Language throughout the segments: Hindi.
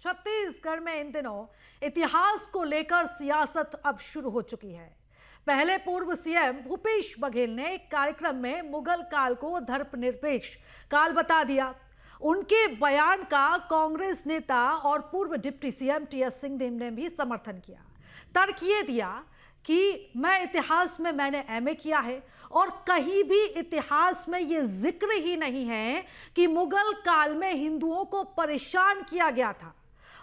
छत्तीसगढ़ में इन दिनों इतिहास को लेकर सियासत अब शुरू हो चुकी है। पहले पूर्व सीएम भूपेश बघेल ने एक कार्यक्रम में मुगल काल को धर्मनिरपेक्ष काल बता दिया। उनके बयान का कांग्रेस नेता और पूर्व डिप्टी सीएम टीएस सिंहदेव ने भी समर्थन किया। तर्क ये दिया कि मैंने एमए किया है और कहीं भी इतिहास में ये जिक्र ही नहीं है कि मुगल काल में हिंदुओं को परेशान किया गया था।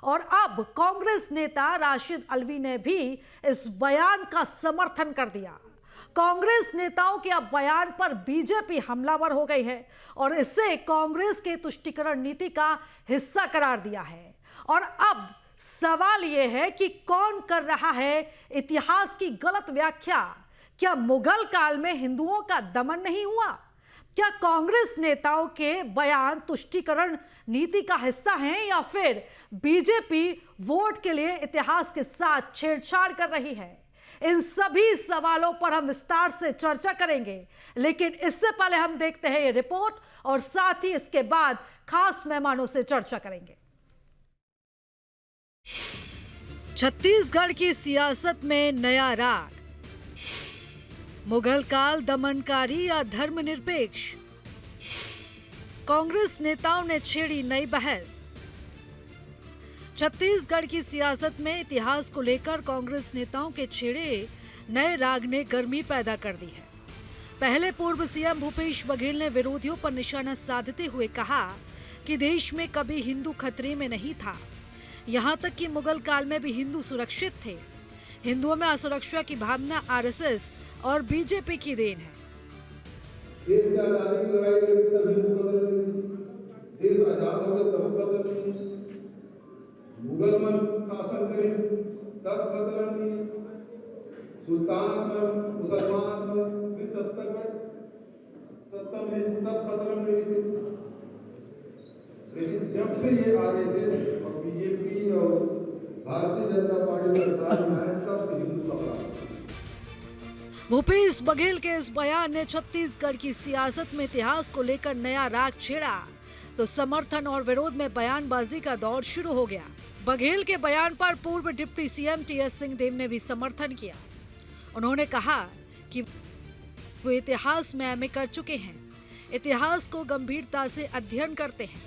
और अब कांग्रेस नेता राशिद अल्वी ने भी इस बयान का समर्थन कर दिया। कांग्रेस नेताओं के अब बयान पर बीजेपी हमलावर हो गई है और इसे कांग्रेस के तुष्टीकरण नीति का हिस्सा करार दिया है। और अब सवाल यह है कि कौन कर रहा है इतिहास की गलत व्याख्या। क्या मुगल काल में हिंदुओं का दमन नहीं हुआ? क्या कांग्रेस नेताओं के बयान तुष्टीकरण नीति का हिस्सा हैं या फिर बीजेपी वोट के लिए इतिहास के साथ छेड़छाड़ कर रही है? इन सभी सवालों पर हम विस्तार से चर्चा करेंगे, लेकिन इससे पहले हम देखते हैं ये रिपोर्ट और साथ ही इसके बाद खास मेहमानों से चर्चा करेंगे। छत्तीसगढ़ की सियासत में नया राग, मुगल काल दमनकारी या धर्मनिरपेक्ष? कांग्रेस नेताओं ने छेड़ी नई बहस। छत्तीसगढ़ की सियासत में इतिहास को लेकर कांग्रेस नेताओं के छेड़े नए राग ने गर्मी पैदा कर दी है। पहले पूर्व सीएम भूपेश बघेल ने विरोधियों पर निशाना साधते हुए कहा कि देश में कभी हिंदू खतरे में नहीं था, यहाँ तक कि मुगल काल में भी हिंदू सुरक्षित थे। हिंदुओं में असुरक्षा की भावना आरएसएस और बीजेपी की देन है। देश की आजादी की लड़ाई में तब हिंदू कदर नहीं, देश आजाद हो तब कदर नहीं, मुगल मन शासन करे तब कदर नहीं, सुल्तान मन मुसलमान मन भी सत्ता में तब कदर नहीं। लेकिन जब से ये आरएसएस और बीजेपी और भारतीय जनता पार्टी सरकार में आए तब से हिंदू खतरा। भूपेश बघेल के इस बयान ने छत्तीसगढ़ की सियासत में इतिहास को लेकर नया राग छेड़ा तो समर्थन और विरोध में बयानबाजी का दौर शुरू हो गया। बघेल के बयान पर पूर्व डिप्टी सीएम टीएस सिंहदेव ने भी समर्थन किया। उन्होंने कहा कि वो इतिहास में एमए कर चुके हैं, इतिहास को गंभीरता से अध्ययन करते हैं।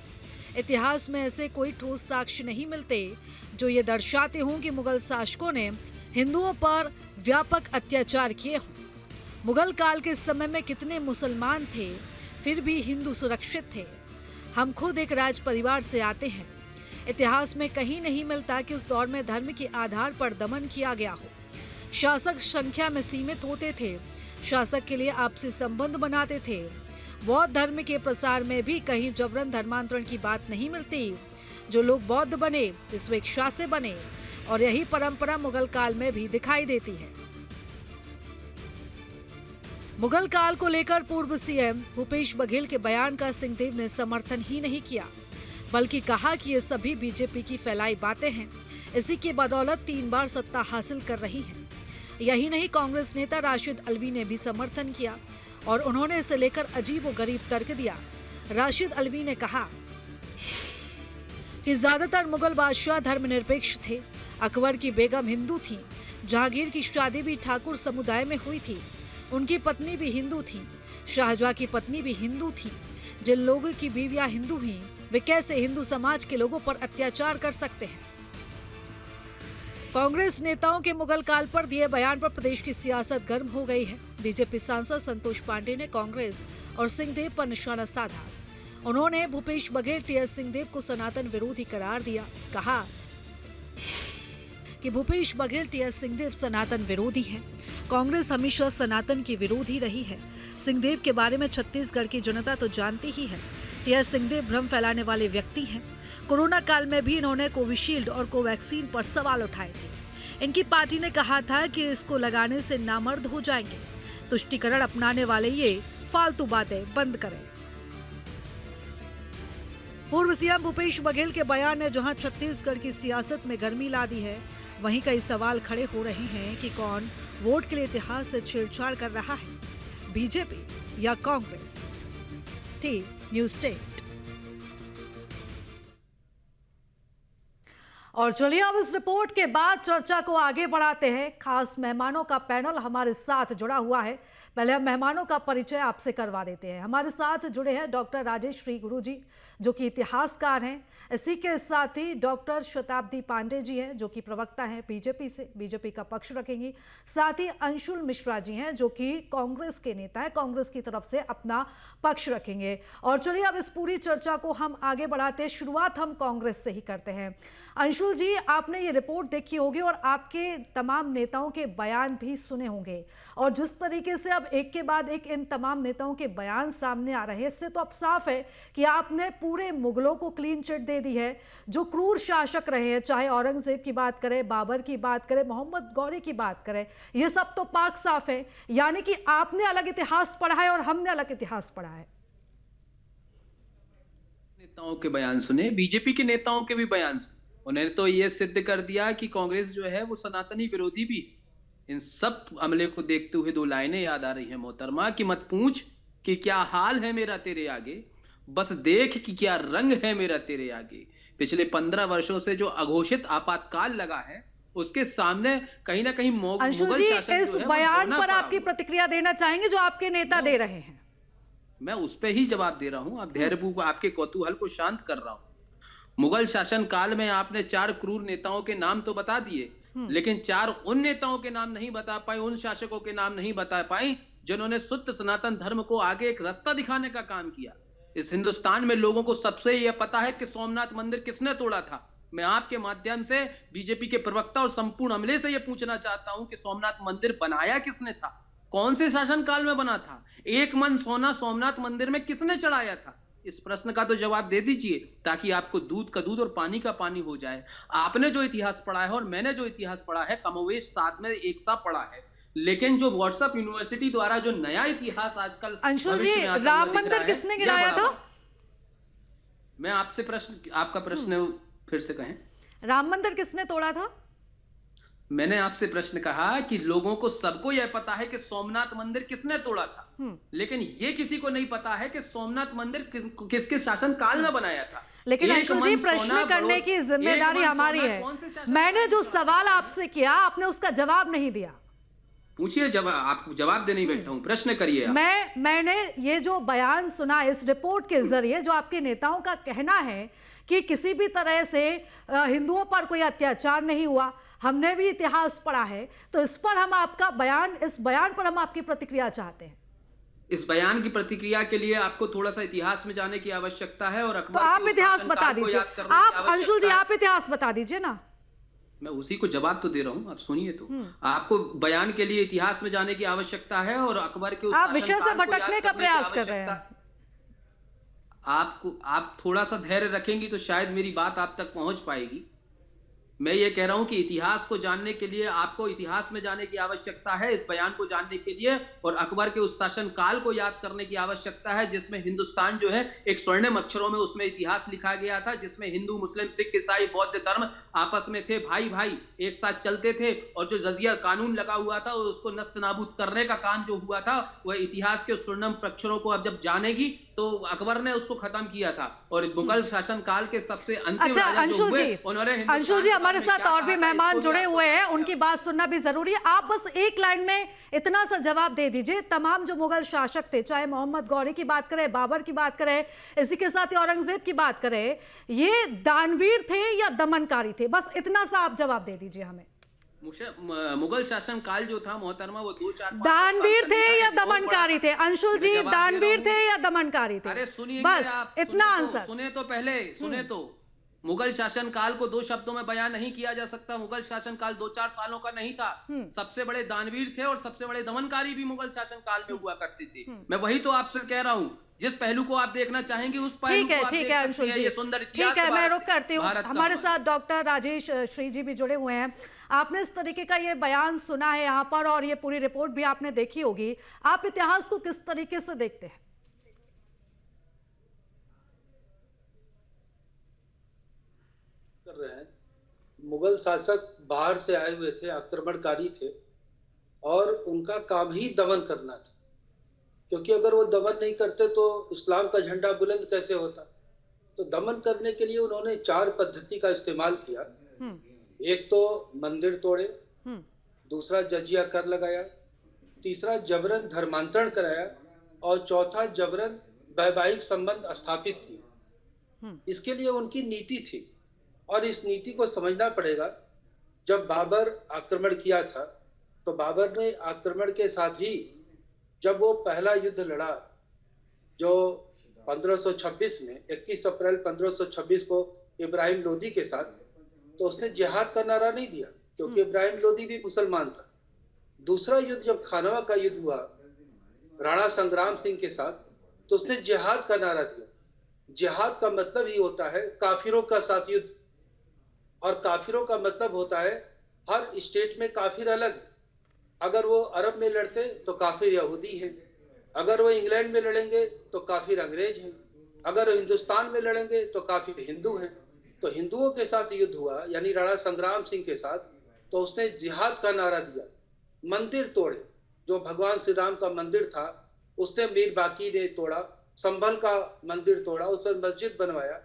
इतिहास में ऐसे कोई ठोस साक्ष्य नहीं मिलते जो ये दर्शाते हों कि मुगल शासकों ने हिंदुओं पर व्यापक अत्याचार किए हों। मुगल काल के समय में कितने मुसलमान थे, फिर भी हिंदू सुरक्षित थे। हम खुद एक राज परिवार से आते हैं। इतिहास में कहीं नहीं मिलता कि उस दौर में धर्म के आधार पर दमन किया गया हो। शासक संख्या में सीमित होते थे, शासक के लिए आपसी संबंध बनाते थे। बौद्ध धर्म के प्रसार में भी कहीं जबरन धर्मांतरण की बात नहीं मिलती। जो लोग बौद्ध बने वे स्वेच्छा से बने और यही परंपरा मुगल काल में भी दिखाई देती है। मुगल काल को लेकर पूर्व सीएम भूपेश बघेल के बयान का सिंहदेव ने समर्थन ही नहीं किया, बल्कि कहा कि ये सभी बीजेपी की फैलाई बातें हैं। इसी की बदौलत 3 बार सत्ता हासिल कर रही है। यही नहीं, कांग्रेस नेता राशिद अल्वी ने भी समर्थन किया और उन्होंने इसे लेकर अजीब व गरीब तर्क दिया। राशिद अल्वी ने कहा कि ज्यादातर मुगल बादशाह धर्मनिरपेक्ष थे। अकबर की बेगम हिंदू थी, जहांगीर की शादी भी ठाकुर समुदाय में हुई थी, उनकी पत्नी भी हिंदू थी, शाहजहां की पत्नी भी हिंदू थी। जिन लोगों की बीवियां हिंदू हुई वे कैसे हिंदू समाज के लोगों पर अत्याचार कर सकते हैं? कांग्रेस नेताओं के मुगल काल पर दिए बयान पर प्रदेश की सियासत गर्म हो गई है। बीजेपी सांसद संतोष पांडे ने कांग्रेस और सिंहदेव पर निशाना साधा। उन्होंने भूपेश बघेल टीएस सिंहदेव को सनातन विरोधी करार दिया। कहा कि भूपेश बघेल टीएस सिंहदेव सनातन विरोधी हैं। कांग्रेस हमेशा सनातन की विरोधी रही है। सिंहदेव के बारे में छत्तीसगढ़ की जनता तो जानती ही है। टीएस सिंहदेव भ्रम फैलाने वाले व्यक्ति हैं। कोरोना काल में भी इन्होंने कोविशील्ड और कोवैक्सीन पर सवाल उठाए थे। इनकी पार्टी ने कहा था कि इसको लगाने से नामर्द हो जाएंगे। तुष्टीकरण अपनाने वाले ये फालतू बातें बंद करें। पूर्व सीएम भूपेश बघेल के बयान ने जहां छत्तीसगढ़ की सियासत में गर्मी ला दी है, वहीं कई सवाल खड़े हो रहे हैं कि कौन वोट के लिए इतिहास से छेड़छाड़ कर रहा है, बीजेपी या कांग्रेस? न्यूज़ 8। और चलिए अब इस रिपोर्ट के बाद चर्चा को आगे बढ़ाते हैं। खास मेहमानों का पैनल हमारे साथ जुड़ा हुआ है। पहले हम मेहमानों का परिचय आपसे करवा देते हैं। हमारे साथ जुड़े हैं डॉक्टर राजेश श्री गुरु जी, जो कि इतिहासकार हैं। इसी के साथ ही डॉक्टर शताब्दी पांडे जी हैं, जो कि प्रवक्ता हैं बीजेपी से, बीजेपी का पक्ष रखेंगी। साथ ही अंशुल मिश्रा जी हैं, जो कि कांग्रेस के नेता हैं, कांग्रेस की तरफ से अपना पक्ष रखेंगे। और चलिए अब इस पूरी चर्चा को हम आगे बढ़ाते हैं। शुरुआत हम कांग्रेस से ही करते हैं। अंशुल जी, आपने ये रिपोर्ट देखी होगी और आपके तमाम नेताओं के बयान भी सुने होंगे, और जिस तरीके से अब एक के बाद एक इन तमाम नेताओं के बयान सामने आ रहे हैं, इससे तो अब साफ है कि आपने पूरे मुगलों को क्लीन चिट दे दी है। जो क्रूर शासक रहे हैं, चाहे औरंगजेब की बात करें, बाबर की बात करें, मोहम्मद गौरी की बात करें, ये सब तो पाक साफ है। यानी कि आपने अलग इतिहास पढ़ा है और हमने अलग इतिहास पढ़ा है। नेताओं के बयान सुने, बीजेपी के नेताओं के भी बयान सुने। उन्होंने तो ये सिद्ध कर दिया कि कांग्रेस जो है वो सनातनी विरोधी भी। इन सब अमले को देखते हुए दो लाइनें याद आ रही हैं मोहतरमा, कि मत पूछ कि क्या हाल है मेरा तेरे आगे, बस देख कि क्या रंग है मेरा तेरे आगे। पिछले 15 वर्षों से जो अघोषित आपातकाल लगा है, उसके सामने कहीं ना कहीं अंशुल जी, इस बयान पर आपकी प्रतिक्रिया देना चाहेंगे जो आपके नेता दे रहे हैं? मैं उस पर ही जवाब दे रहा हूं। आप धैर्यपूर्वक आपके कौतूहल को शांत कर रहा हूं। मुगल शासन काल में आपने 4 क्रूर नेताओं के नाम तो बता दिए, लेकिन 4 उन नेताओं के नाम नहीं बता पाए, उन शासकों के नाम नहीं बता पाए जिन्होंने शुद्ध सनातन धर्म को आगे एक रास्ता दिखाने का काम किया। इस हिंदुस्तान में लोगों को सबसे यह पता है कि सोमनाथ मंदिर किसने तोड़ा था। मैं आपके माध्यम से बीजेपी के प्रवक्ता और संपूर्ण अमले से यह पूछना चाहता हूं कि सोमनाथ मंदिर बनाया किसने था, कौन से शासन काल में बना था, 1 मन सोना सोमनाथ मंदिर में किसने चढ़ाया था? इस प्रश्न का तो जवाब दे दीजिए, ताकि आपको दूध का दूध और पानी का पानी हो जाए। आपने जो इतिहास पढ़ा है और मैंने जो इतिहास पढ़ा है, कमोवेश साथ में एक सा पढ़ा है, लेकिन जो व्हाट्सएप यूनिवर्सिटी द्वारा जो नया इतिहास आजकल अंशुल जी, राम मंदिर किसने गिराया था? मैं आपसे आपका प्रश्न फिर से कहें। राम मंदिर किसने तोड़ा था? मैंने आपसे प्रश्न कहा कि लोगों को सबको यह पता है कि सोमनाथ मंदिर किसने तोड़ा था, लेकिन ये किसी को नहीं पता है कि सोमनाथ मंदिर किसके शासन काल में बनाया था। लेकिन अंशुल जी, प्रश्न करने की जिम्मेदारी हमारी है। मैंने जो सवाल आपसे किया, आपने उसका जवाब नहीं दिया। पूछिए, आप जवाब देने बैठा हूं, प्रश्न करिए। मैंने ये जो बयान सुना इस रिपोर्ट के जरिए, जो आपके नेताओं का कहना है कि किसी भी तरह से हिंदुओं पर कोई अत्याचार नहीं हुआ, हमने भी इतिहास पढ़ा है, तो इस पर हम आपका बयान, इस बयान पर हम आपकी प्रतिक्रिया चाहते हैं। इस बयान की प्रतिक्रिया के लिए आपको थोड़ा सा इतिहास में जाने की आवश्यकता है, और तो आप इतिहास बता दीजिए। आप अंशुल जी, आप इतिहास बता दीजिए ना। मैं उसी को जवाब तो दे रहा हूं, आप सुनिए तो। आपको बयान के लिए इतिहास में जाने की आवश्यकता है, और अकबर के आप विषय से भटकने का प्रयास कर रहे हैं। आप थोड़ा सा धैर्य रखेंगी तो शायद मेरी बात आप तक पहुंच पाएगी। मैं ये कह रहा हूं कि इतिहास को जानने के लिए आपको इतिहास में जाने की आवश्यकता है, इस बयान को जानने के लिए, और अकबर के उस शासन काल को याद करने की आवश्यकता है, जिसमें हिंदुस्तान जो है एक स्वर्णिम अक्षरों में उसमें इतिहास लिखा गया था, जिसमें हिंदू, मुस्लिम, सिख, ईसाई, बौद्ध धर्म आपस में थे, भाई भाई एक साथ चलते थे, और जो जजिया कानून लगा हुआ था उसको नस्त नाबूद करने का काम जो हुआ था, वह इतिहास के स्वर्णिम अक्षरों को अब जब जानेगी तो अकबर ने उसको खत्म किया था। और मुगल शासन काल के सबसे अंतिम राजा जो हुए, उन्होंने अंशुल जी, हमारे साथ और भी मेहमान जुड़े हुए हैं, उनकी बात सुनना भी जरूरी है। आप बस एक लाइन में इतना सा जवाब दे दीजिए। तमाम जो मुगल शासक थे, चाहे मोहम्मद गौरी की बात करें, बाबर की बात करें, इसी के साथ ही औरंगजेब की बात करें, ये दानवीर थे या दमनकारी थे? बस इतना सा आप जवाब दे दीजिए हमें। मुगल शासन काल जो था मोहतरमा, वो 2-4 दानवीर थे या दमनकारी थे? अंशुल जी, दानवीर थे या दमनकारी थे? अरे सुनिए, बस इतना आंसर। सुने तो पहले, सुने तो। मुगल शासन काल को 2 शब्दों में बयान नहीं किया जा सकता। मुगल शासन काल 2-4 सालों का नहीं था। सबसे बड़े दानवीर थे और सबसे बड़े दमनकारी भी मुगल शासन काल में हुआ करते थे। मैं वही तो आपसे कह रहा हूँ, जिस पहलू को आप देखना चाहेंगे उस पहलू को आप देख सकते हैं। ये सुंदर इतिहास, ठीक है, मैं रुक करती हूँ। हमारे साथ डॉक्टर राजेश श्री जी भी जुड़े हुए हैं। आपने इस तरीके का ये बयान सुना है यहाँ पर, और ये पूरी रिपोर्ट भी आपने देखी होगी। आप इतिहास को किस तरीके से देखते हैं? कर रहे हैं, मुगल शासक बाहर से आए हुए थे, आक्रमणकारी थे, और उनका काम ही दमन करना था, क्योंकि अगर वो दमन नहीं करते तो इस्लाम का झंडा बुलंद कैसे होता। तो दमन करने के लिए उन्होंने 4 पद्धति का इस्तेमाल किया। एक तो मंदिर तोड़े, दूसरा जजिया कर लगाया, तीसरा जबरन धर्मांतरण कराया और चौथा जबरन वैवाहिक संबंध स्थापित किए। इसके लिए उनकी नीति थी और इस नीति को समझना पड़ेगा। जब बाबर आक्रमण किया था तो बाबर ने आक्रमण के साथ ही जब वो पहला युद्ध लड़ा जो 1526 में 21 अप्रैल 1526 को इब्राहिम लोदी के साथ, तो उसने जिहाद का नारा नहीं दिया क्योंकि इब्राहिम लोदी भी मुसलमान था। दूसरा युद्ध जब खानवा का युद्ध हुआ राणा संग्राम सिंह के साथ, तो उसने जिहाद का नारा दिया। जिहाद का मतलब ही होता है काफिरों का साथ युद्ध, और काफिरों का मतलब होता है हर स्टेट में काफिर अलग है। अगर वो अरब में लड़ते तो काफिर यहूदी हैं, अगर वो इंग्लैंड में लड़ेंगे तो काफिर अंग्रेज हैं, अगर वो हिंदुस्तान में लड़ेंगे तो काफिर हिंदू हैं। तो हिंदुओं के साथ युद्ध हुआ यानी राणा संग्राम सिंह के साथ, तो उसने जिहाद का नारा दिया। मंदिर तोड़े, जो भगवान श्री राम का मंदिर था उसने मीर बाकी ने तोड़ा, संभल का मंदिर तोड़ा, उस पर मस्जिद बनवाया।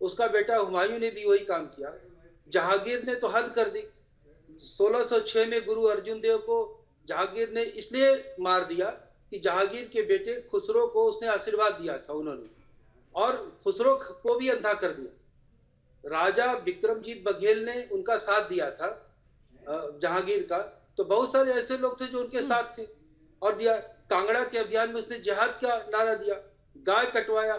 उसका बेटा हुमायूं ने भी वही काम किया। जहांगीर ने तो हद कर दी। 1606 में गुरु अर्जुन देव को जहांगीर ने इसलिए मार दिया कि जहांगीर के बेटे खुसरो को उसने आशीर्वाद दिया था उन्होंने, और खुसरो को भी अंधा कर दिया। राजा विक्रमजीत बघेल ने उनका साथ दिया था जहांगीर का, तो बहुत सारे ऐसे लोग थे जो उनके साथ थे और दिया। कांगड़ा के अभियान में उसने जिहाद का नारा दिया, गाय कटवाया।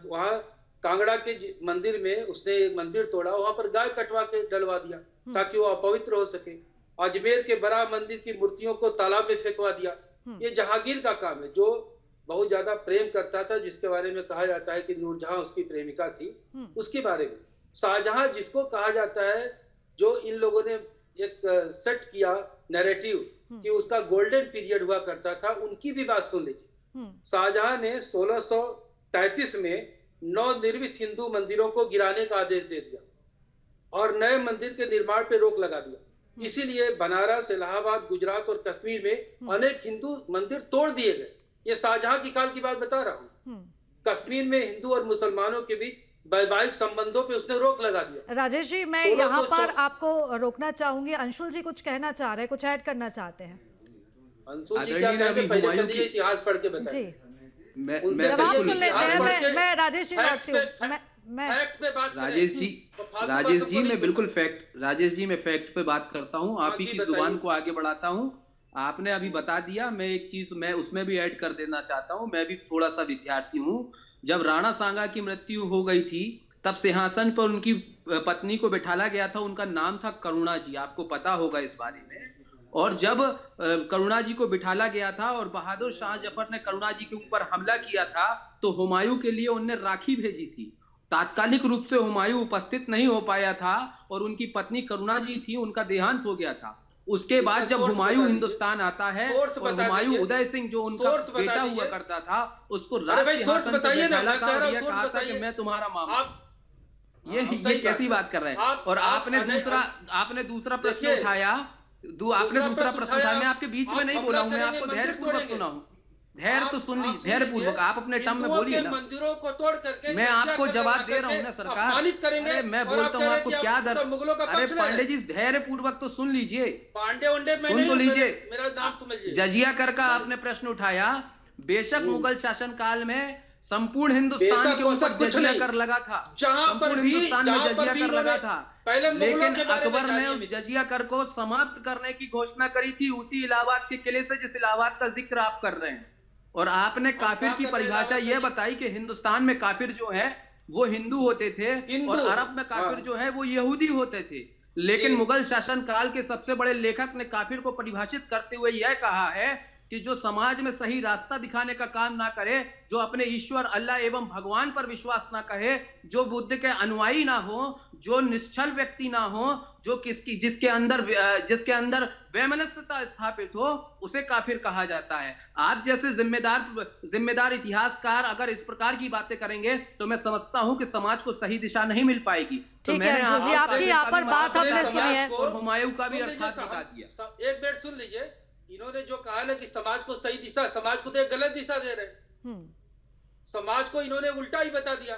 वहां कांगड़ा के मंदिर में उसने एक मंदिर तोड़ा, वहां पर गाय कटवा के डलवा दिया ताकि वो अपवित्र हो सके। अजमेर के बड़ा मंदिर की मूर्तियों को तालाब में फेंकवा दिया। ये जहांगीर का काम है, जो बहुत ज्यादा प्रेम करता था, जिसके बारे में कहा जाता है कि नूरजहां उसकी प्रेमिका थी। उसके बारे में शाहजहां जिसको कहा जाता है, जो इन लोगों ने एक सेट किया नैरेटिव कि उसका गोल्डन पीरियड हुआ करता था, उनकी भी बात सुन लीजिए। शाहजहां ने 1633 में नवनिर्मित हिंदू मंदिरों को गिराने का आदेश दे दिया और नए मंदिर के निर्माण पे रोक लगा दिया। इसीलिए बनारस, इलाहाबाद, गुजरात और कश्मीर में अनेक हिंदू मंदिर तोड़ दिए गए। ये शाहजहां की काल की बात बता रहा हूँ। कश्मीर में हिंदू और मुसलमानों के बीच वैवाहिक संबंधों पे उसने रोक लगा दिया। राजेश जी, मैं यहाँ पर आपको रोकना चाहूंगी। अंशुल जी कुछ कहना चाह रहे हैं, कुछ ऐड करना चाहते हैं। अंशुल जी क्या कहेंगे, पहले करिए इतिहास पढ़ के बताइए। जी, जवाब सुन लेते हैं। मैं राजेश जी लौटती हूँ। राजेश जी मैं बिल्कुल राजेश जी मैं फैक्ट पे बात करता हूँ, आप ही की जुबान को आगे बढ़ाता हूँ। आपने अभी बता दिया, मैं एक चीज मैं उसमें भी ऐड कर देना चाहता हूँ। मैं भी थोड़ा सा विद्यार्थी हूँ। जब राणा सांगा की मृत्यु हो गई थी तब सिंहासन पर उनकी पत्नी को बिठाला गया था। उनका नाम था करुणा जी, आपको पता होगा इस बारे में। और जब करुणा जी को बिठाला गया था और बहादुर शाह जफर ने करुणा जी के ऊपर हमला किया था, तो हुमायूं के लिए उनने राखी भेजी थी। तात्कालिक रूप से हुमायूं उपस्थित नहीं हो पाया था और उनकी पत्नी करुणा जी थी, उनका देहांत हो गया था। उसके बाद जब हुमायूं हिंदुस्तान आता है और हुमायूं उदय सिंह जो उनका बेटा हुआ करता था, उसको राजसिंहासन पर बिठाला था और यह कहा था कि मैं तुम्हारा मामा। ये कैसी बात कर रहे हैं? और आपने दूसरा प्रश्न उठाया। आपने दूसरा प्रश्न उठाया, मैं आपके बीच में नहीं बोला हूँ, मैं आपको धैर्यपूर्वक सुना हूँ। धैर्य तो सुन लीजिए, धैर्यपूर्वक आप अपने टर्म में बोलिए ना। मंदिरों को तोड़ करके मैं आपको जवाब दे रहा हूँ ना सरकार। अरे मैं बोलता हूँ आपको क्या दर। अरे पांडे जी धैर्यपूर्वक तो सुन लीजिए। पांडे सुन तो लीजिए, मेरा नाम समझिए। जजिया कर का आपने प्रश्न उठाया। बेशक मुगल शासन काल में संपूर्ण हिंदुस्तान के ऊपर जजिया कर लगा था, संपूर्ण हिंदुस्तान में जजिया कर लगा था। लेकिन अकबर ने उस जजिया कर को समाप्त करने की घोषणा करी थी उसी इलाहाबाद के किले से, जिस इलाहाबाद का जिक्र आप कर रहे हैं। और आपने काफिर की परिभाषा यह बताई कि हिंदुस्तान में काफिर जो है वो हिंदू होते थे और अरब में काफिर जो है वो यहूदी होते थे। लेकिन मुगल शासन काल के सबसे बड़े लेखक ने काफिर को परिभाषित करते हुए यह कहा है कि जो समाज में सही रास्ता दिखाने का काम ना करे, जो अपने ईश्वर अल्लाह एवं भगवान पर विश्वास ना कहे, जो बुद्ध के अनुयायी ना हो, जो निश्चल व्यक्ति ना हो, जो जिसके अंदर वैमनस्यता स्थापित हो, उसे काफिर कहा जाता है। आप जैसे जिम्मेदार इतिहासकार अगर इस प्रकार की बातें करेंगे तो मैं समझता हूं कि समाज को सही दिशा नहीं मिल पाएगी। तो मैंने आपकी यहाँ पर बात आपने सुनी है और हुमायूं का भी अर्थात बता दिया। एक मिनट सुन लीजिए। इन्होंने जो कहा ना कि समाज को सही दिशा, समाज को तो एक गलत दिशा दे रहे हैं। समाज को इन्होंने उल्टा ही बता दिया।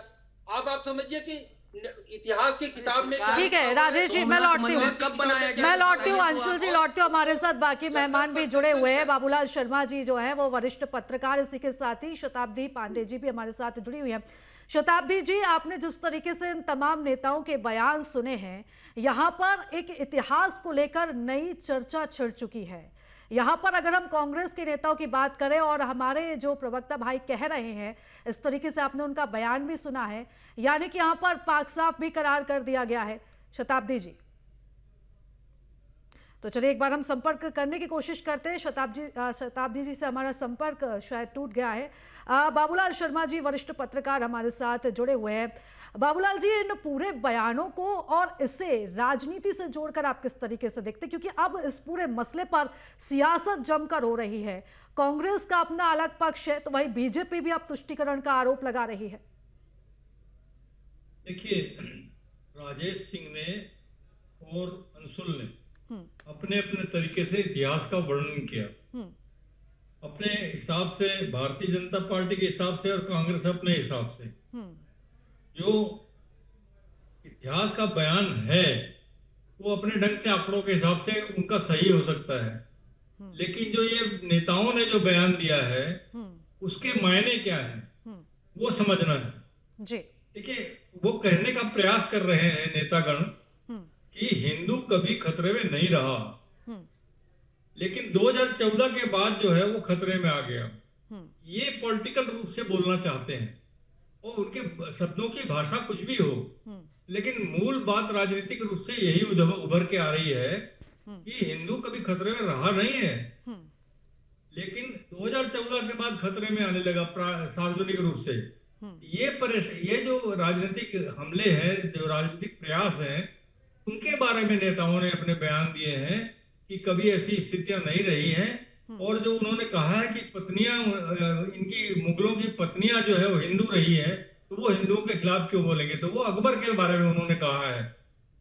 अब आप समझिए कि इतिहास की किताब में ठीक है राजेश जी, मैं लौटती हूँ, कब बनाया गया? मैं लौटती हूँ, अंशुल जी लौटती हूँ, हमारे साथ बाकी मेहमान भी जुड़े हुए हैं। बाबूलाल शर्मा जी जो है वो वरिष्ठ पत्रकार, इसी के साथ ही शताब्दी पांडे जी भी हमारे साथ जुड़ी हुई है। शताब्दी जी, आपने जिस तरीके से इन तमाम नेताओं के बयान सुने हैं, यहाँ पर एक इतिहास को लेकर नई चर्चा छिड़ चुकी है। यहाँ पर अगर हम कांग्रेस के नेताओं की बात करें और हमारे जो प्रवक्ता भाई कह रहे हैं, इस तरीके से आपने उनका बयान भी सुना है, यानी कि यहाँ पर पाक साफ भी करार कर दिया गया है। शताब्दी जी, तो चलिए एक बार हम संपर्क करने की कोशिश करते हैं। शताब्दी जी से हमारा संपर्क शायद टूट गया है। बाबूलाल शर्मा जी वरिष्ठ पत्रकार हमारे साथ जुड़े हुए हैं। बाबूलाल जी, इन पूरे बयानों को और इसे राजनीति से जोड़कर आप किस तरीके से देखते हैं, क्योंकि अब इस पूरे मसले पर सियासत जमकर हो रही है। कांग्रेस का अपना अलग पक्ष है, तो वही बीजेपी भी अब तुष्टीकरण का आरोप लगा रही है। देखिए, राजेश सिंह ने और अंशुल ने अपने अपने तरीके से इतिहास का वर्णन किया, अपने हिसाब से, भारतीय जनता पार्टी के हिसाब से और कांग्रेस अपने हिसाब से। जो इतिहास का बयान है वो अपने ढंग से आंकड़ों के हिसाब से उनका सही हो सकता है, लेकिन जो ये नेताओं ने जो बयान दिया है उसके मायने क्या है वो समझना है जी। देखिए, वो कहने का प्रयास कर रहे हैं नेतागण कि हिंदू कभी खतरे में नहीं रहा, लेकिन 2014 के बाद जो है वो खतरे में आ गया। ये पॉलिटिकल रूप से बोलना चाहते हैं और उनके शब्दों की भाषा कुछ भी हो, लेकिन मूल बात राजनीतिक रूप से यही उभर के आ रही है कि हिंदू कभी खतरे में रहा नहीं है, लेकिन 2014 के बाद खतरे में आने लगा सार्वजनिक रूप से। ये जो राजनीतिक हमले हैं, जो राजनीतिक प्रयास हैं, उनके बारे में नेताओं ने अपने बयान दिए हैं कि कभी ऐसी स्थितियां नहीं रही हैं। और जो उन्होंने कहा है कि पत्नियां, इनकी मुगलों की पत्नियां जो है वो हिंदू रही है, तो वो हिंदुओं के खिलाफ क्यों बोलेंगे। तो वो अकबर के बारे में उन्होंने कहा है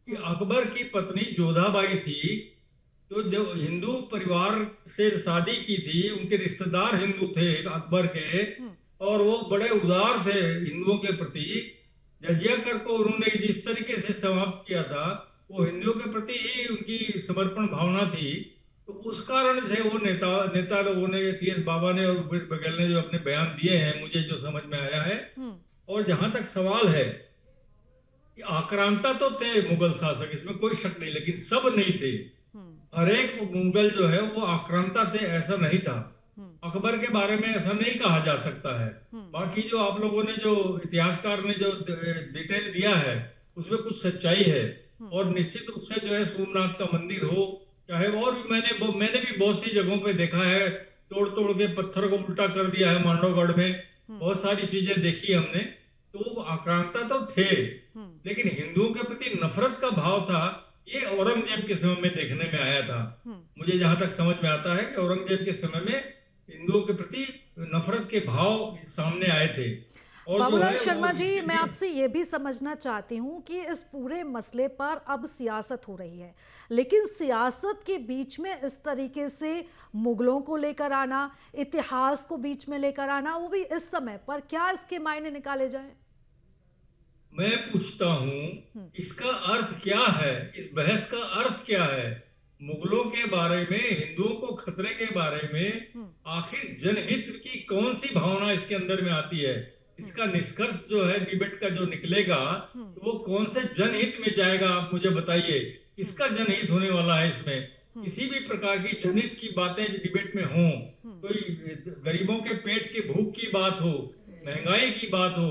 कि अकबर की पत्नी जोधाबाई थी, जो हिंदू परिवार से शादी की थी, उनके रिश्तेदार हिंदू थे अकबर के, और वो बड़े उदार थे हिंदुओं के प्रति। जजिया कर को उन्होंने जिस तरीके से समाप्त किया था वो हिंदुओं के प्रति ही उनकी समर्पण भावना थी। तो उस कारण से वो नेता लोगों ने, टीएस बाबा ने और भूपेश बघेल ने जो अपने बयान दिए हैं, मुझे जो समझ में आया है। और जहां तक सवाल है कि आक्रांता तो थे मुगल शासक, इसमें कोई शक नहीं, लेकिन सब नहीं थे। हर एक मुगल जो है वो आक्रांता थे ऐसा नहीं था। अकबर के बारे में ऐसा नहीं कहा जा सकता है। बाकी जो आप लोगों ने, जो इतिहासकार ने जो डिटेल दिया है उसमें कुछ सच्चाई है। और निश्चित रूप से जो है सोमनाथ का मंदिर हो, चाहे और भी मैंने भी बहुत सी जगहों पे देखा है, तोड़ के पत्थर को उल्टा कर दिया है मांडवगढ़ में, बहुत सारी चीजें देखी हमने। तो वो आक्रांता तो थे, लेकिन हिंदुओं के प्रति नफरत का भाव था, ये औरंगजेब के समय में देखने में आया था। मुझे जहां तक समझ में आता है कि औरंगजेब के समय में हिंदुओं के प्रति नफरत के भाव सामने आए थे। बाबूलाल शर्मा जी, मैं आपसे ये भी समझना चाहती हूँ कि इस पूरे मसले पर अब सियासत हो रही है, लेकिन सियासत के बीच में इस तरीके से मुगलों को लेकर आना, इतिहास को बीच में लेकर आना, वो भी इस समय पर, क्या इसके मायने निकाले जाए? मैं पूछता हूँ, इसका अर्थ क्या है? इस बहस का अर्थ क्या है? मुगलों के बारे में, हिंदुओं को खतरे के बारे में आखिर जनहित की कौन सी भावना इसके अंदर में आती है? इसका निष्कर्ष जो है डिबेट का जो निकलेगा, तो वो कौन से जनहित में जाएगा, आप मुझे बताइए। किसका जनहित होने वाला है इसमें? किसी भी प्रकार की जनहित की बातें डिबेट में हो, कोई गरीबों के पेट की भूख की बात हो, महंगाई की बात हो,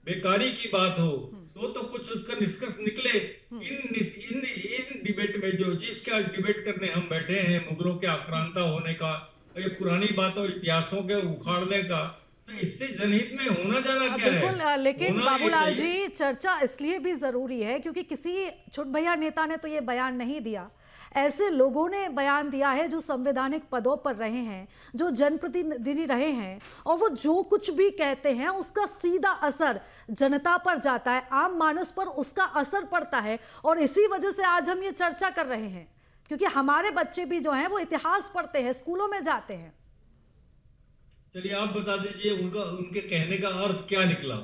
बेकारी की बात हो, तो कुछ उसका निष्कर्ष निकले। इन डिबेट में जो जिसका डिबेट करने हम बैठे हैं, मुगलों के आक्रांता होने का, ये पुरानी बातों इतिहासों के उखाड़ने का, तो इससे जनहित में होना जाना क्या है? बिल्कुल, लेकिन बाबूलाल जी, चर्चा इसलिए भी जरूरी है क्योंकि किसी छोट भैया नेता ने तो ये बयान नहीं दिया, ऐसे लोगों ने बयान दिया है जो संवैधानिक पदों पर रहे हैं, जो जनप्रतिनिधि रहे हैं, और वो जो कुछ भी कहते हैं उसका सीधा असर जनता पर जाता है, आम मानस पर उसका असर पड़ता है। और इसी वजह से आज हम ये चर्चा कर रहे हैं, क्योंकि हमारे बच्चे भी जो हैं वो इतिहास पढ़ते हैं, स्कूलों में जाते हैं। चलिए आप बता दीजिए, उनके कहने का अर्थ क्या निकला?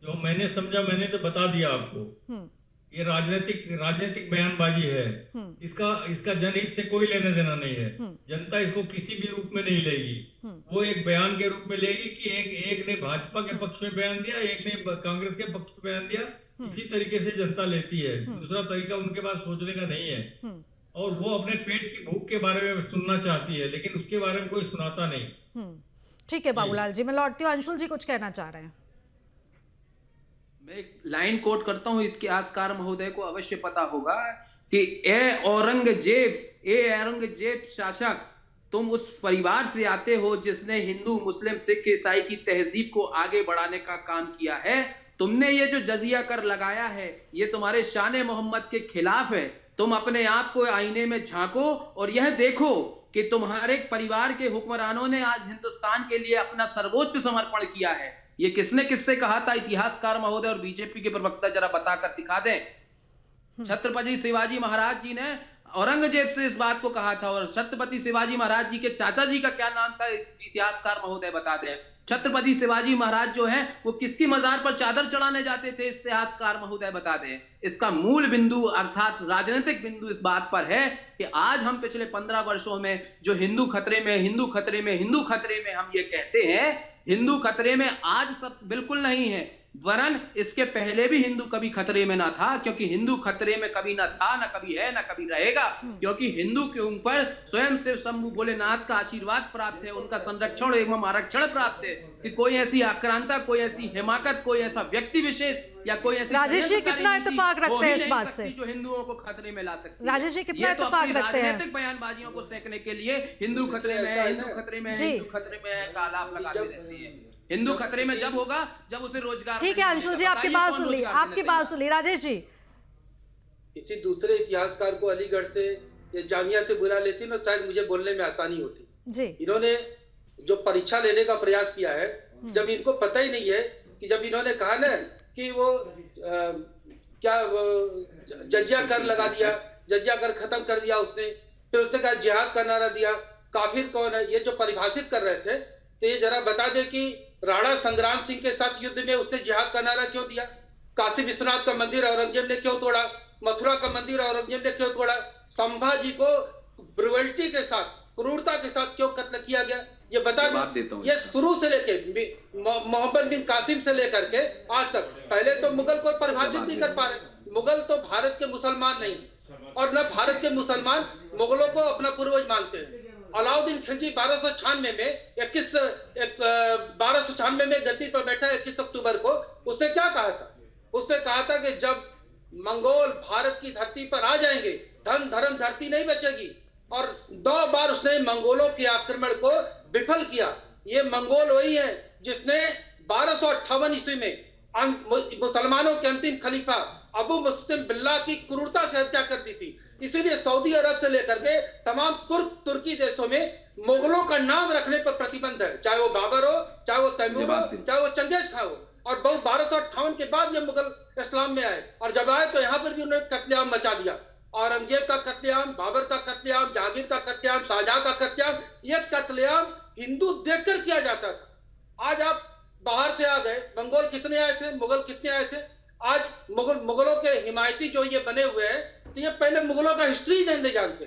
जो मैंने समझा मैंने तो बता दिया आपको। ये राजनीतिक बयानबाजी है। इसका जनहित से कोई लेना देना नहीं है। जनता इसको किसी भी रूप में नहीं लेगी। वो एक बयान के रूप में लेगी कि एक ने भाजपा के पक्ष में बयान दिया, एक ने कांग्रेस के पक्ष में बयान दिया। इसी तरीके से जनता लेती है। दूसरा तरीका उनके पास सोचने का नहीं है। और वो अपने पेट की भूख के बारे में सुनना चाहती है, लेकिन उसके बारे में कोई सुनाता नहीं। ठीक है बाबूलाल जी, मैं लौटती हूँ। अंशुल जी कुछ कहना चाह रहे हैं। मैं एक लाइन कोट करता हूं, इतिहासकार महोदय को अवश्य पता होगा कि ए औरंगजेब शासक, तुम उस परिवार से आते हो जिसने हिंदू मुस्लिम सिख ईसाई की तहजीब को आगे बढ़ाने का काम किया है। तुमने ये जो जजिया कर लगाया है ये तुम्हारे शान मोहम्मद के खिलाफ है। तुम अपने आप को आईने में झांको और यह देखो कि तुम्हारे परिवार के हुक्मरानों ने आज हिंदुस्तान के लिए अपना सर्वोच्च समर्पण किया है। ये किसने किससे कहा था? इतिहासकार महोदय और बीजेपी के प्रवक्ता जरा बताकर दिखा दें। छत्रपति शिवाजी महाराज जी ने औरंगजेब से इस बात को कहा था। और छत्रपति शिवाजी महाराज जी के चाचा जी का क्या नाम था? इतिहासकार महोदय बता दें। छत्रपति शिवाजी महाराज जो है वो किसकी मजार पर चादर चढ़ाने जाते थे? इतिहासकार महोदय बता दें। इसका मूल बिंदु अर्थात राजनीतिक बिंदु इस बात पर है कि आज हम पिछले 15 वर्षों में जो हिंदू खतरे में हम ये कहते हैं, हिंदू खतरे में आज सब बिल्कुल नहीं है, वरन इसके पहले भी हिंदू कभी खतरे में ना था। क्योंकि हिंदू खतरे में कभी ना था, ना कभी है, ना कभी रहेगा। क्योंकि हिंदू के ऊपर स्वयं से शंभु भोलेनाथ का आशीर्वाद प्राप्त है, उनका संरक्षण एवं आरक्षण प्राप्त है कि कोई ऐसी आक्रांता, कोई ऐसी हिमाकत, कोई ऐसा व्यक्ति विशेष या कोई ऐसी राजेश जी कितना इत्तेफाक रखते हैं इस बात से? जो हिंदुओं को खतरे में ला सकती है। राजेश जी कितना इत्तेफाक रखते हैं? राजनीतिक बयानबाजियों को सेकने के लिए हिंदू खतरे में है, हिंदू खतरे में है, हिंदू खतरे में है का आलाप लगाते रहती है। हिंदू खतरे में जब होगा जब उसे रोजगार। ठीक है अंशुल जी, आपकी बात सुन ली, आपकी बात सुन ली। राजेश जी, किसी दूसरे इतिहासकार को अलीगढ़ से या जामिया से बुला लेती ना, शायद मुझे बोलने में आसानी होती जी। इन्होंने जो परीक्षा लेने का प्रयास किया है, जब इनको पता ही नहीं है कि जब इन्होंने कहा ना कि वो जजिया कर लगा दिया, जजिया कर खत्म कर दिया उसने, फिर उसने कहा जिहाद का नारा दिया, काफिर कौन है, ये जो परिभाषित कर रहे थे। तो ये जरा बता दे कि राणा संग्राम सिंह के साथ युद्ध में उसने जिहाद का नारा क्यों दिया? काशी विश्वनाथ का मंदिर औरंगजेब ने क्यों तोड़ा? मथुरा का मंदिर औरंगजेब ने क्यों तोड़ा? संभाजी को ब्रुटलिटी के साथ, क्रूरता के साथ क्यों कत्ल किया गया? ये बता दो। ये शुरू से लेके मोहम्मद बिन कासिम से लेकर के आज तक, पहले तो मुगल को परिभाषित नहीं कर पा रहे। मुगल तो भारत के मुसलमान नहीं, और न भारत के मुसलमान मुगलों को अपना पूर्वज मानते हैं। अलाउद्दीन खिलजी 1296 में गद्दी पर बैठा 21 अक्टूबर को, उसने क्या कहा था? उसने कहा था कि जब मंगोल भारत की धरती पर आ जाएंगे, धन धर्म धरती नहीं बचेगी। और 2 बार उसने मंगोलों के आक्रमण को विफल किया। ये मंगोल वही है जिसने 1258 ईस्वी में मुसलमानों के अंतिम खलीफा अबू मुस्लिम बिल्ला की क्रूरता से हत्या कर दी थी। इसीलिए सऊदी अरब से लेकर के तमाम तुर्की देशों में मुगलों का नाम रखने पर प्रतिबंध है, चाहे वो बाबर हो, चाहे वो तैमूर हो, चाहे वो चंगेज खां हो। और बहुत 1258 के बाद ये मुगल इस्लाम में आए, और जब आए तो यहाँ पर भी उन्होंने कत्लेआम मचा दिया। औरंगजेब का कत्लेआम, बाबर का कत्लेआम, जहांगीर का कत्लेआम, शाहजहां का कत्लेआम, ये कत्लेआम हिंदू देखकर किया जाता था। आज आप बाहर से आ गए, मंगोल कितने आए थे, मुगल कितने आए थे? आज मुगलों के हिमायती जो ये बने हुए हैं, तो ये पहले मुगलों का हिस्ट्री नहीं जानते।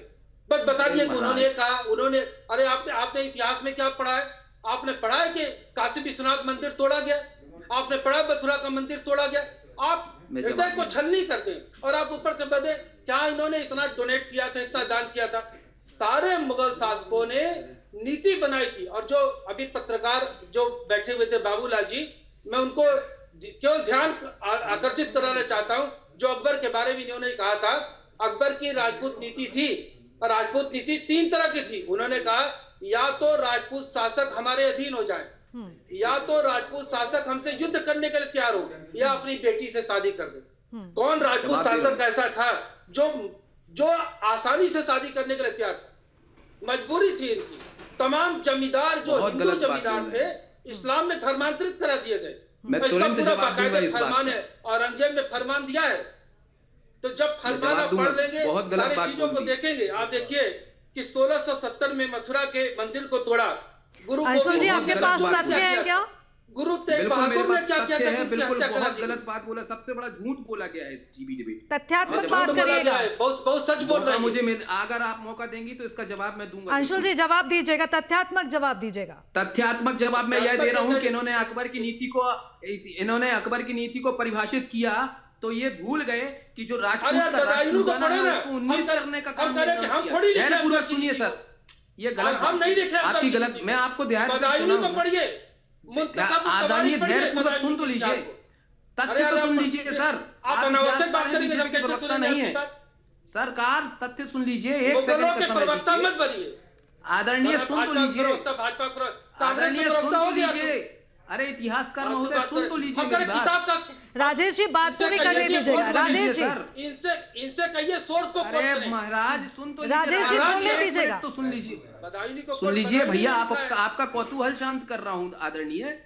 बस बता दिए कि उन्होंने कहा, उन्होंने, अरे आपने इतिहास में क्या पढ़ा है? आपने पढ़ा है कि काशी विश्वनाथ मंदिर तोड़ा गया? आपने पढ़ा मथुरा का मंदिर तोड़ा गया? आप हृदय को छलनी करते हैं, और आप ऊपर से बदे क्या इन्होंने इतना डोनेट किया था, इतना दान किया था? सारे मुगल शासकों ने नीति बनाई थी। और जो अभी पत्रकार जो बैठे हुए थे बाबूलाल जी, मैं उनको क्यों ध्यान आकर्षित कराना चाहता हूं, जो अकबर के बारे में इन्होंने कहा था। अकबर की राजपूत नीति थी, और राजपूत नीति 3 तरह की थी। उन्होंने कहा या तो राजपूत शासक हमारे अधीन हो जाए, या तो राजपूत शासक हमसे युद्ध करने के लिए तैयार हो, या अपनी बेटी से शादी कर दे। कौन राजपूत शासक ऐसा था जो आसानी से शादी करने के लिए तैयार था? मजबूरी थी इनकी। तमाम जमींदार जो हिंदू जमींदार थे, इस्लाम में धर्मांतरित करा दिए गए। इसका पूरा बाकायदा फरमान है, औरंगजेब ने फरमान दिया है। तो जब फरमान आप पढ़ लेंगे, सारी चीजों को देखेंगे, आप देखिए कि 1670 में मथुरा के मंदिर को तोड़ा। गुरु अंशुल जी आपके पास तथ्य है क्या? गुरु तेग बिल्कुल मेरे बहादुर ने पास क्या किया तथ्य था है, कि उसकी बिल्कुल हत्या करा बहुत दी? गलत बात बोला, सबसे बड़ा झूठ बोला गया है इस टीवी डिबेट। तथ्यात्मक जवाब बात तो बोला करिएगा। गया है, बहुत बहुत सच बोल रहे मुझे हैं। अगर आप मौका देंगी तो इसका जवाब मैं दूंगा। अंशुल जी जवाब दीजिएगा, तथ्यात्मक जवाब दीजिएगा। तथ्यात्मक जवाब मैं यह दे रहा हूं कि इन्होंने अकबर की नीति को परिभाषित किया तो ये भूल गए कि जो राजपूत अरे यार, का बदायूं को राजपूताना पढ़े है ना, उसको हम 19 कर- करने का हम काम कह रहे नहीं कि हम किया। थोड़ी लिखे ध्यान पूर्वक अकबर की सुनिए नीति सर, को। ये गलत हम नहीं लिखे अकबर आपकी की गलत, नीति को। मैं आपको ध्यान से बदायूं सुना को हूं। पढ़िए, मुंतखब आदरणीय तवारीख पढ़िए, ध्यान पूर्वक बदायूं सुन तो की लीजिए, किताब को। तथ्य अरे तो सुन आप- लीजिए सर। आप अनावश्यक बात इजाज़ करेंगे, करें, हम कैसे प्रवक्ता सुनेंगे नहीं आपकी है बात? सरकार, तथ्य सुन लीजिए, एक मुगलों सेकंड के का समय प्रवक्ता दीजिए। मत बनिए। आदरणीय सुन तो भाजपा लीजिए, प्रवक्ता, भाजपा प्रवक्ता, कांग्रेस आदरणीय के सुन प्रवक्ता तो हो गया लीजिए। अरे इतिहासकार आप महोदय बात सुन करें। तो लीजिए हम मेरी करें बात। किताब का। राजेश जी बात पूरी करने दीजिएगा। राजेश जी इनसे कहिए सोर्स को कोट अरे करें। महाराज सुन तो लीजिए। राजेश जी महाराज, बोलने एक दीजिएगा। मिनट तो सुन लीजिए, बदायूं को सुन लीजिए भैया, लिखा है। आपका कौतूहल शांत कर रहा हूं आदरणीय।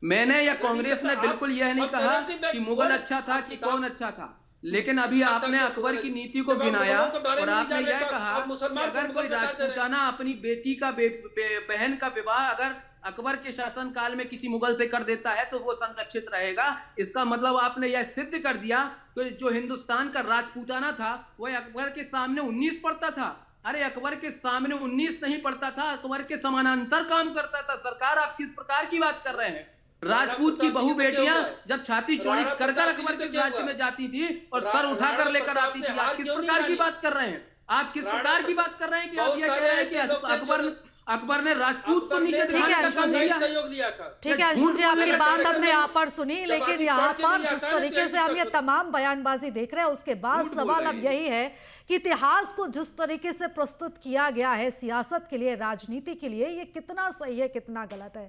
मैंने या कांग्रेस ने आप- बिल्कुल यह नहीं आप कह कहा रहे हैं कि कि मैं मुगल कौन- अच्छा था आप कि किताब- कौन अच्छा था, लेकिन अभी आपने अकबर की नीति को जब आप गिनाया मुगलों के बारे और में नहीं आपने जान रहे यह तो कहा आप कि मुसलमान को अगर कोई मुगल बता दे रहे हैं। राजपूताना अपनी बेटी का बहन का विवाह अगर अकबर के शासन काल में किसी मुगल से कर देता है तो वो संरक्षित रहेगा। इसका मतलब आपने यह सिद्ध कर दिया कि जो हिंदुस्तान का राजपूताना था वह अकबर के सामने 19 पड़ता था। अरे अकबर के सामने 19 नहीं पड़ता था, अकबर के समानांतर काम करता था। सरकार, आप किस प्रकार की बात कर रहे हैं? राजपूत की बहु बेटियां जब छाती चौड़ी कर कर अकबर के राज्य में जाती थी और सर उठा कर लेकर आती थी। आप किस प्रकार की बात कर रहे हैं? आप किस प्रकार की बात कर रहे हैं कि आप ये कह रहे हैं कि अकबर ने राजपूत को नीचे ठीक है, दिखाने का अंशुल काम जी। किया है? सहयोग लिया था। ठीक है अंशुल जी, आपकी बात झूठ हमने यहाँ पर सुनी, जब लेकिन आदमी यहाँ पढ़ के पर नहीं जिस आता है, तरीके तो से हम ये ऐसी तमाम बयानबाजी देख रहे हैं उसके बाद झूठ बोल सवाल रहे अब हैं। यही है कि इतिहास को जिस तरीके से प्रस्तुत किया गया है सियासत के लिए, राजनीति के लिए, ये कितना सही है कितना गलत है।